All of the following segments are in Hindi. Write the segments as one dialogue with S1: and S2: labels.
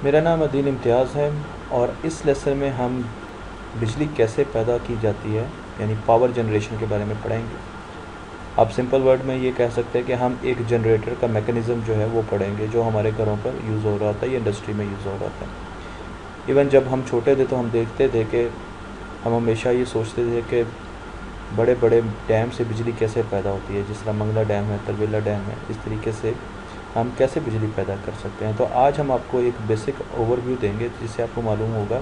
S1: मेरा नाम अदील इम्तियाज़ है और इस लेसन में हम बिजली कैसे पैदा की जाती है यानी पावर जनरेशन के बारे में पढ़ेंगे। आप सिंपल वर्ड में ये कह सकते हैं कि हम एक जनरेटर का मैकेनिज़्म जो है वो पढ़ेंगे जो हमारे घरों पर यूज़ हो रहा था या इंडस्ट्री में यूज़ हो रहा था। इवन जब हम छोटे थे तो हम देखते थे कि हम हमेशा ये सोचते थे कि बड़े बड़े डैम से बिजली कैसे पैदा होती है, जिस तरह मंगला डैम है, तरबेला डैम है, इस तरीके से हम कैसे बिजली पैदा कर सकते हैं। तो आज हम आपको एक बेसिक ओवरव्यू देंगे जिससे आपको मालूम होगा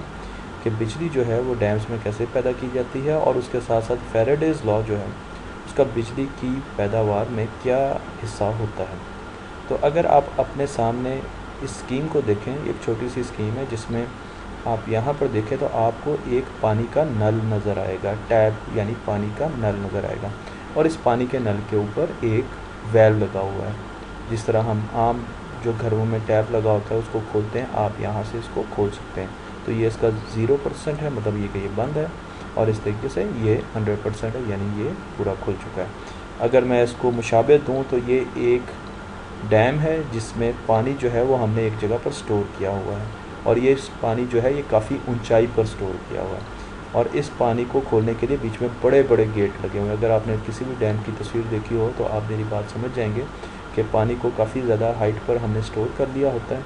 S1: कि बिजली जो है वो डैम्स में कैसे पैदा की जाती है और उसके साथ साथ फैराडेज़ लॉ जो है उसका बिजली की पैदावार में क्या हिस्सा होता है। तो अगर आप अपने सामने इस स्कीम को देखें, एक छोटी सी स्कीम है जिसमें आप यहाँ पर देखें तो आपको एक पानी का नल नज़र आएगा, टैप यानी पानी का नल नज़र आएगा और इस पानी के नल के ऊपर एक वेल्व लगा हुआ है। जिस तरह हम आम जो घरों में टैप लगा होता है उसको खोलते हैं, आप यहाँ से इसको खोल सकते हैं। तो ये इसका 0% है, मतलब ये कि ये बंद है, और इस तरीके से ये 100% है यानी ये पूरा खुल चुका है। अगर मैं इसको मुशाबे दूँ तो ये एक डैम है जिसमें पानी जो है वो हमने एक जगह पर स्टोर किया हुआ है और ये पानी जो है ये काफ़ी ऊंचाई पर स्टोर किया हुआ है और इस पानी को खोलने के लिए बीच में बड़े बड़े गेट लगे हुए हैं। अगर आपने किसी भी डैम की तस्वीर देखी हो तो आप मेरी बात समझ जाएंगे कि पानी को काफ़ी ज़्यादा हाइट पर हमने स्टोर कर लिया होता है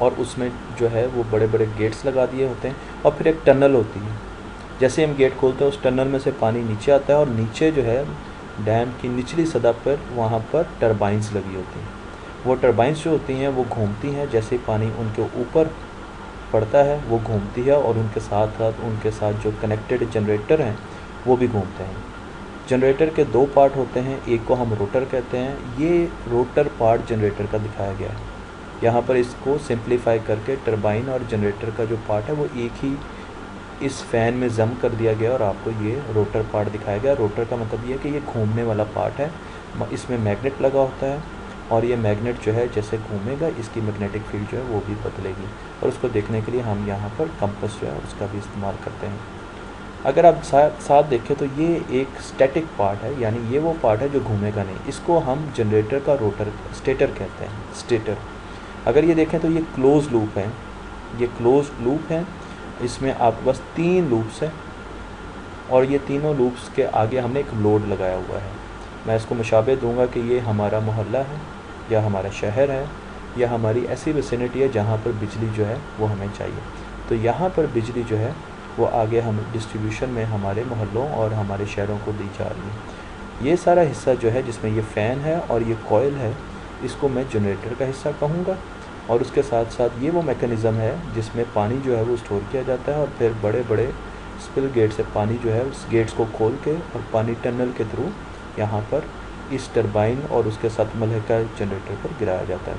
S1: और उसमें जो है वो बड़े बड़े गेट्स लगा दिए होते हैं और फिर एक टनल होती है। जैसे हम गेट खोलते हैं उस टनल में से पानी नीचे आता है और नीचे जो है डैम की निचली सतह पर वहाँ पर टरबाइंस लगी होती हैं। वो टरबाइंस जो होती हैं वो घूमती हैं, जैसे ही पानी उनके ऊपर पड़ता है वो घूमती है और उनके साथ जो कनेक्टेड जनरेटर हैं वो भी घूमते हैं। जनरेटर के दो पार्ट होते हैं, एक को हम रोटर कहते हैं। ये रोटर पार्ट जनरेटर का दिखाया गया है। यहाँ पर इसको सिंप्लीफाई करके टरबाइन और जनरेटर का जो पार्ट है वो एक ही इस फ़ैन में जम कर दिया गया और आपको ये रोटर पार्ट दिखाया गया। रोटर का मतलब ये है कि ये घूमने वाला पार्ट है, इसमें मैग्नेट लगा होता है और ये मैग्नेट जो है जैसे घूमेगा इसकी मैग्नेटिक फील्ड जो है वो भी बदलेगी और उसको देखने के लिए हम यहाँ पर कंपास जो है उसका भी इस्तेमाल करते हैं। अगर आप साथ देखें तो ये एक स्टैटिक पार्ट है, यानी ये वो पार्ट है जो घूमेगा नहीं। इसको हम जनरेटर का रोटर स्टेटर कहते हैं, स्टेटर। अगर ये देखें तो ये क्लोज लूप है, ये क्लोज लूप है। इसमें आपके पास 3 लूप्स हैं और ये तीनों लूप्स के आगे हमने एक लोड लगाया हुआ है। मैं इसको मुशाबे दूंगा कि ये हमारा मोहल्ला है या हमारा शहर है या हमारी ऐसी विसिनिटी है जहाँ पर बिजली जो है वो हमें चाहिए। तो यहाँ पर बिजली जो है वो आगे हम डिस्ट्रीब्यूशन में हमारे मोहल्लों और हमारे शहरों को दी जा रही है। ये सारा हिस्सा जो है जिसमें ये फ़ैन है और ये कॉइल है, इसको मैं जनरेटर का हिस्सा कहूँगा और उसके साथ साथ ये वो मैकेनिज़्म है जिसमें पानी जो है वो स्टोर किया जाता है और फिर बड़े बड़े स्पिल गेट से पानी जो है उस गेट्स को खोल के और पानी टनल के थ्रू यहाँ पर इस टरबाइन और उसके साथ मलहका जनरेटर पर गिराया जाता है।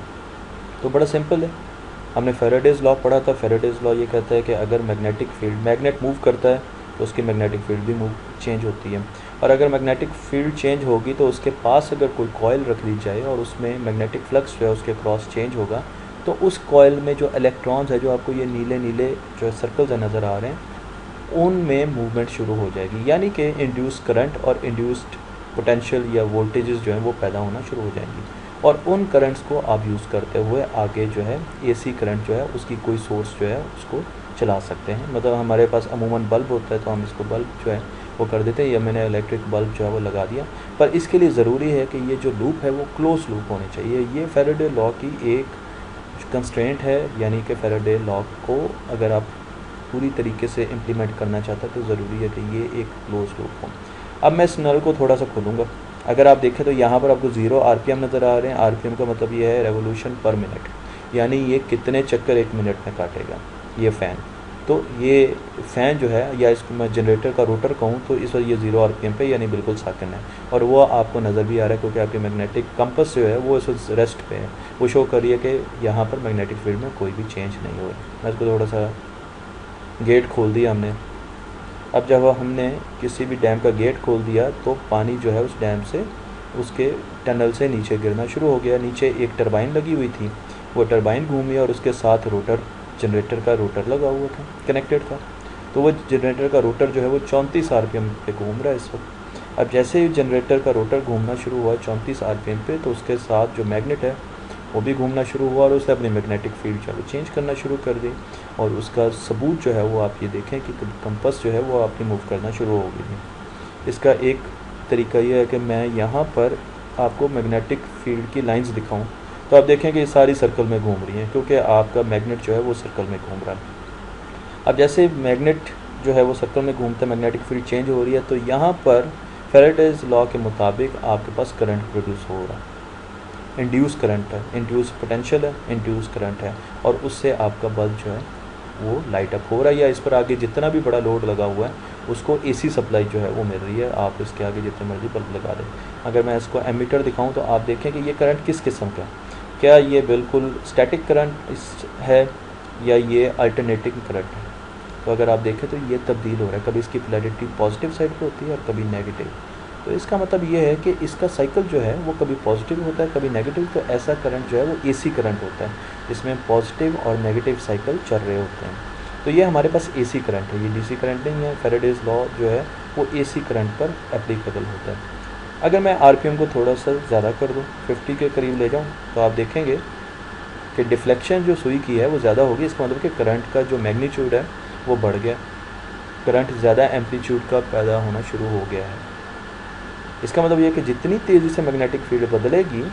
S1: तो बड़ा सिंपल है। हमने फैराडेज़ लॉ पढ़ा था। फैराडेज़ लॉ ये कहता है कि अगर मैग्नेटिक फील्ड, मैग्नेट मूव करता है तो उसकी मैग्नेटिक फील्ड भी चेंज होती है और अगर मैग्नेटिक फील्ड चेंज होगी तो उसके पास अगर कोई कॉइल रख दी जाए और उसमें मैग्नेटिक फ्लक्स जो है उसके क्रॉस चेंज होगा तो उस कॉइल में जो इलेक्ट्रॉन्स है, जो आपको ये नीले नीले जो सर्कल्स नज़र आ रहे हैं, उनमें मूवमेंट शुरू हो जाएगी, यानी कि इंड्यूस करंट और इंड्यूस्ड पोटेंशियल या वोल्टेजेस जो हैं वो पैदा होना शुरू हो जाएंगी और उन करंट्स को आप यूज़ करते हुए आगे जो है एसी करंट जो है उसकी कोई सोर्स जो है उसको चला सकते हैं। मतलब हमारे पास अमूमन बल्ब होता है तो हम इसको बल्ब जो है वो कर देते हैं, या मैंने इलेक्ट्रिक बल्ब जो है वो लगा दिया। पर इसके लिए ज़रूरी है कि ये जो लूप है वो क्लोज लूप होनी चाहिए। ये फैराडे लॉ की एक कंस्ट्रेंट है, यानी कि फैराडे लॉ को अगर आप पूरी तरीके से इम्प्लीमेंट करना चाहते हैं तो ज़रूरी है कि ये एक क्लोज लूप हो। अब मैं इस नल को थोड़ा सा खोलूँगा। अगर आप देखें तो यहाँ पर आपको 0 RPM नज़र आ रहे हैं। RPM का मतलब ये है रेवोल्यूशन पर मिनट, यानी ये कितने चक्कर 1 मिनट में काटेगा ये फ़ैन। तो ये फ़ैन जो है, या इसको मैं जनरेटर का रोटर कहूँ, तो इस वक्त ये 0 RPM पे यानी बिल्कुल साकिन है और वो आपको नज़र भी आ रहा है क्योंकि आपकी मैग्नेटिक कंपास जो है वो इस वक्त रेस्ट पे है। वो शो कर रही है कि यहाँ पर मैग्नेटिक फील्ड में कोई भी चेंज नहीं हो रहा। मैं इसको थोड़ा सा गेट खोल दिया हमने। अब जब हमने किसी भी डैम का गेट खोल दिया तो पानी जो है उस डैम से, उसके टनल से नीचे गिरना शुरू हो गया। नीचे एक टरबाइन लगी हुई थी, वो टरबाइन घूमी और उसके साथ रोटर, जनरेटर का रोटर लगा हुआ था, कनेक्टेड था। तो वो जनरेटर का रोटर जो है वो 34 RPM पे घूम रहा है इस वक्त। अब जैसे ही जनरेटर का रोटर घूमना शुरू हुआ 34 RPM पे, तो उसके साथ जो मैग्नेट है वो भी घूमना शुरू हुआ और उसने अपनी मैग्नेटिक फील्ड जो है चेंज करना शुरू कर दी। और उसका सबूत जो है वो आप ये देखें कि कंपास जो है वो आपकी मूव करना शुरू हो गई है। इसका एक तरीका ये है कि मैं यहाँ पर आपको मैग्नेटिक फील्ड की लाइंस दिखाऊं, तो आप देखें कि ये सारी सर्कल में घूम रही हैं, क्योंकि आपका मैग्नेट जो है वो सर्कल में घूम रहा है। अब जैसे मैग्नेट जो है वो सर्कल में घूमता है, मैग्नेटिक फील्ड चेंज हो रही है, तो यहाँ पर फैराडेज लॉ के मुताबिक आपके पास करंट प्रोड्यूस हो रहा है, इंड्यूस करंट है, इंड्यूस पोटेंशियल है, इंड्यूस करंट है, और उससे आपका बल्ब जो है वो लाइट अप हो रहा है, या इस पर आगे जितना भी बड़ा लोड लगा हुआ है उसको एसी सप्लाई जो है वो मिल रही है, आप इसके आगे जितने मर्जी बल्ब लगा दें। अगर मैं इसको एमीटर दिखाऊं तो आप देखें कि ये करंट किस किस्म का है, क्या ये बिल्कुल स्टैटिक करंट है या ये अल्टरनेटिंग करंट है। तो अगर आप देखें तो ये तब्दील हो रहा है, कभी इसकी पोलैरिटी पॉजिटिव साइड पे होती है और कभी नेगेटिव। तो इसका मतलब ये है कि इसका साइकिल जो है वो कभी पॉजिटिव होता है कभी नेगेटिव। तो ऐसा करंट जो है वो एसी करंट होता है, जिसमें पॉजिटिव और नेगेटिव साइकिल चल रहे होते हैं। तो ये हमारे पास एसी करंट है, ये डीसी करंट नहीं है। फैराडेज लॉ जो है वो एसी करंट पर एप्लीकेबल होता है। अगर मैं आरपीएम को थोड़ा सा ज़्यादा कर दूँ, 50 के करीब ले जाऊँ, तो आप देखेंगे कि डिफ्लेक्शन जो सुई की है वो ज़्यादा होगी। इसका मतलब कि करंट का जो मैग्नीट्यूड है वो बढ़ गया, करंट ज़्यादा एम्पलीट्यूड का पैदा होना शुरू हो गया है। इसका मतलब ये कि जितनी तेज़ी से मैग्नेटिक फील्ड बदलेगी,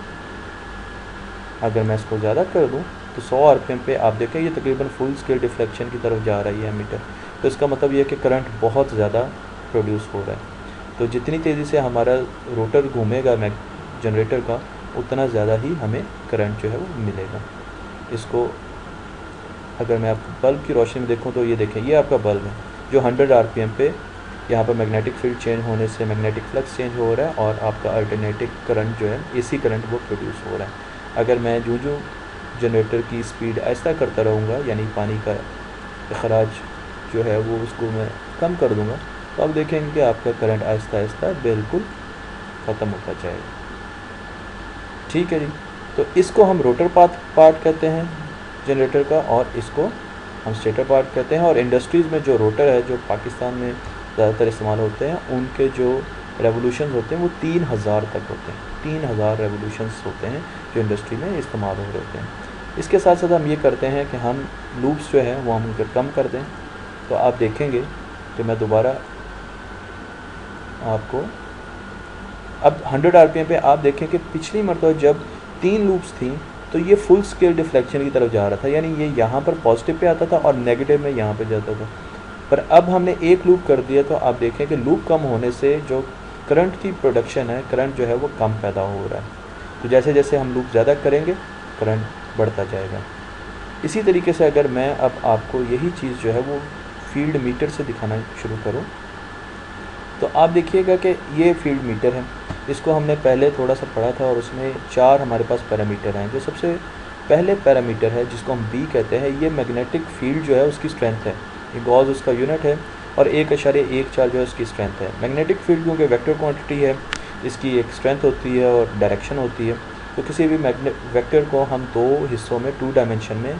S1: अगर मैं इसको ज़्यादा कर दूं तो 100 आरपीएम पे आप देखें ये तकरीबन फुल स्केल डिफ्लेक्शन की तरफ जा रही है एमीटर। तो इसका मतलब ये कि करंट बहुत ज़्यादा प्रोड्यूस हो रहा है। तो जितनी तेज़ी से हमारा रोटर घूमेगा जनरेटर का, उतना ज़्यादा ही हमें करंट जो है वो मिलेगा। इसको अगर मैं आपको बल्ब की रोशनी में देखूं तो ये देखें, ये आपका बल्ब है जो 100 आरपीएम पे यहाँ पर मैग्नेटिक फील्ड चेंज होने से मैग्नेटिक फ्लक्स चेंज हो रहा है और आपका अल्टरनेटिव करंट जो है एसी करंट वो प्रोड्यूस हो रहा है। अगर मैं जो जनरेटर की स्पीड ऐसा करता रहूँगा, यानी पानी का अखराज जो है वो उसको मैं कम कर दूँगा, तो आप देखेंगे कि आपका करंट आहिस्ता आहिस्ता बिल्कुल ख़त्म होता जाएगा। ठीक है जी। तो इसको हम रोटर पार्ट कहते हैं जनरेटर का, और इसको हम स्टेटर पार्ट कहते हैं। और इंडस्ट्रीज़ में जो रोटर है जो पाकिस्तान में ज़्यादातर इस्तेमाल होते हैं, उनके जो रेवोल्यूशन होते हैं वो 3000 तक होते हैं। 3000 रेवोल्यूशंस होते हैं जो इंडस्ट्री में इस्तेमाल हो रहे होते हैं। इसके साथ साथ हम ये करते हैं कि हम लूप्स जो है वो हम अगर कम कर दें, तो आप देखेंगे कि मैं दोबारा आपको अब 100 आरपीएम पे आप देखें कि पिछली मरतबा जब 3 लूप्स थी तो ये फुल स्केल डिफ्लेक्शन की तरफ जा रहा था, यानी ये यहाँ पर पॉजिटिव पे आता था और नेगेटिव में यहाँ पे जाता था। पर अब हमने एक लूप कर दिया, तो आप देखें कि लूप कम होने से जो करंट की प्रोडक्शन है, करंट जो है वो कम पैदा हो रहा है। तो जैसे जैसे हम लूप ज़्यादा करेंगे करंट बढ़ता जाएगा। इसी तरीके से अगर मैं अब आपको यही चीज़ जो है वो फील्ड मीटर से दिखाना शुरू करूँ, तो आप देखिएगा कि ये फील्ड मीटर है। इसको हमने पहले थोड़ा सा पढ़ा था और उसमें 4 हमारे पास पैरामीटर हैं। जो सबसे पहले पैरामीटर है जिसको हम बी कहते हैं, ये मैग्नेटिक फील्ड जो है उसकी स्ट्रेंथ है। ये गॉस उसका यूनिट है और 1.14 जो है उसकी स्ट्रेंथ है। मैग्नेटिक फील्ड क्योंकि वेक्टर क्वांटिटी है, इसकी एक स्ट्रेंथ होती है और डायरेक्शन होती है। तो किसी भी वेक्टर को हम 2 हिस्सों में 2 डायमेंशन में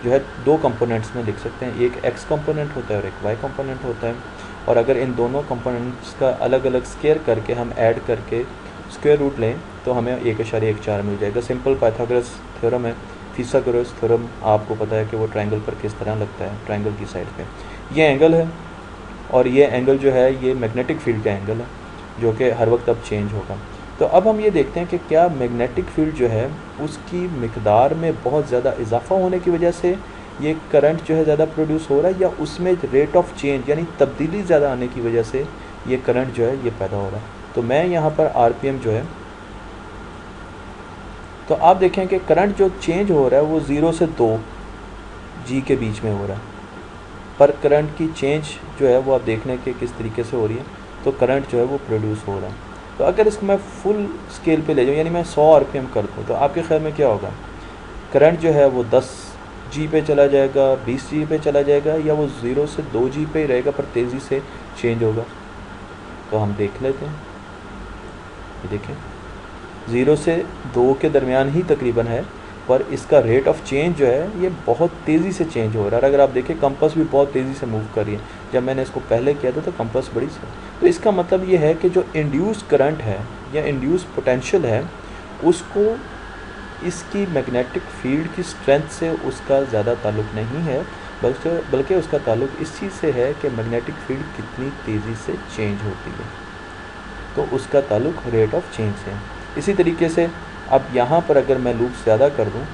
S1: जो है 2 कंपोनेंट्स में लिख सकते हैं। एक एक्स कंपोनेंट होता है और एक वाई कंपोनेंट होता है। और अगर इन दोनों कंपोनेंट्स का अलग अलग स्क्वायर करके हम ऐड करके स्क्वायर रूट लें तो हमें 1.14 मिल जाएगा। सिंपल पाइथागोरस थ्योरम है। फिथागोरस थ्योरम आपको पता है कि वो ट्रायंगल पर किस तरह लगता है, ट्रायंगल की साइड पे ये एंगल है, और ये एंगल जो है ये मैग्नेटिक फील्ड का एंगल है जो कि हर वक्त अब चेंज होगा। तो अब हम ये देखते हैं कि क्या मैग्नेटिक फील्ड जो है उसकी मिकदार में बहुत ज़्यादा इजाफा होने की वजह से ये करंट जो है ज़्यादा प्रोड्यूस हो रहा है, या उसमें रेट ऑफ चेंज यानी तब्दीली ज़्यादा आने की वजह से ये करंट जो है ये पैदा हो रहा है। तो मैं यहाँ पर आरपीएम जो है, तो आप देखें कि करंट जो चेंज हो रहा है वो 0 से 2 जी के बीच में हो रहा है। पर करंट की चेंज जो है वो आप देखने के किस तरीके से हो रही है, तो करंट जो है वो प्रोड्यूस हो रहा है। तो अगर इसको मैं फुल स्केल पे ले जाऊँ, यानी मैं 100 आरपीएम कर दूँ, तो आपके ख्याल में क्या होगा? करंट जो है वो 10 जी पे चला जाएगा, 20 जी पे चला जाएगा, या वो 0 से 2 जी पे ही रहेगा पर तेज़ी से चेंज होगा? तो हम देख लेते हैं। ये देखें 0 से 2 के दरमियान ही तकरीबन है, पर इसका रेट ऑफ चेंज जो है ये बहुत तेज़ी से चेंज हो रहा है। और अगर आप देखें कंपास भी बहुत तेज़ी से मूव कर रही है। जब मैंने इसको पहले किया था तो कंपास बड़ी सी, तो इसका मतलब ये है कि जो इंड्यूस करंट है या इंड्यूस पोटेंशियल है उसको इसकी मैग्नेटिक फील्ड की स्ट्रेंथ से उसका ज़्यादा ताल्लुक़ नहीं है, बल्कि उसका ताल्लुक़ इस चीज़ से है कि मैग्नेटिक फील्ड कितनी तेज़ी से चेंज होती है, तो उसका ताल्लुक़ रेट ऑफ चेंज से है। इसी तरीके से अब यहाँ पर अगर मैं लूप ज़्यादा कर दूँ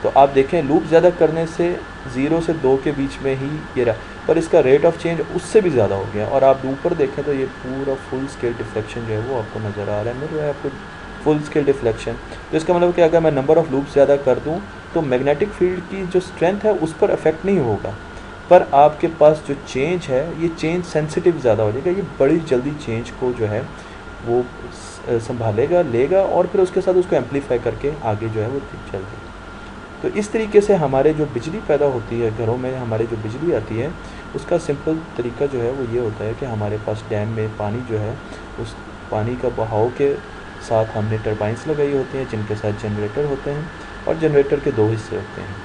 S1: तो आप देखें लूप ज़्यादा करने से 0 से 2 के बीच में ही ये रहा, पर इसका रेट ऑफ चेंज उससे भी ज़्यादा हो गया। और आप ऊपर देखें तो ये पूरा फुल स्केल डिफ्लेक्शन जो है वो आपको नज़र आ रहा है, मिल रहा है आपको फुल स्केल डिफ्लेक्शन। तो इसका मतलब कि अगर मैं नंबर ऑफ़ लूप ज़्यादा कर दूँ तो मैग्नेटिक फील्ड की जो स्ट्रेंथ है उस पर अफेक्ट नहीं होगा, पर आपके पास जो चेंज है ये चेंज सेंसिटिव ज़्यादा हो जाएगा, ये बड़ी जल्दी चेंज को जो है वो संभालेगा, लेगा और फिर उसके साथ उसको एम्पलीफाई करके आगे जो है वो चल जाएगा। तो इस तरीके से हमारे जो बिजली पैदा होती है घरों में, हमारे जो बिजली आती है उसका सिंपल तरीका जो है वो ये होता है कि हमारे पास डैम में पानी जो है उस पानी का बहाव के साथ हमने टरबाइंस लगाई होती हैं जिनके साथ जनरेटर होते हैं, और जनरेटर के 2 हिस्से होते हैं।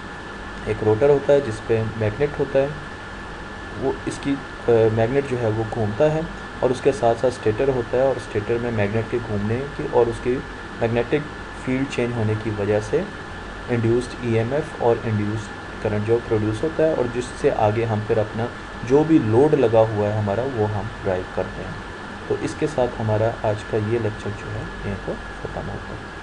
S1: एक रोटर होता है जिस पे मैग्नेट होता है, वो इसकी मैग्नेट जो है वो घूमता है, और उसके साथ साथ स्टेटर होता है, और स्टेटर में मैग्नेट के घूमने की और उसकी मैग्नेटिक फील्ड चेंज होने की वजह से इंड्यूस्ड ईएमएफ और इंड्यूस्ड करंट जो प्रोड्यूस होता है, और जिससे आगे हम फिर अपना जो भी लोड लगा हुआ है हमारा वो हम ड्राइव करते हैं। तो इसके साथ हमारा आज का ये लेक्चर जो है यहीं पर ख़त्म होता है।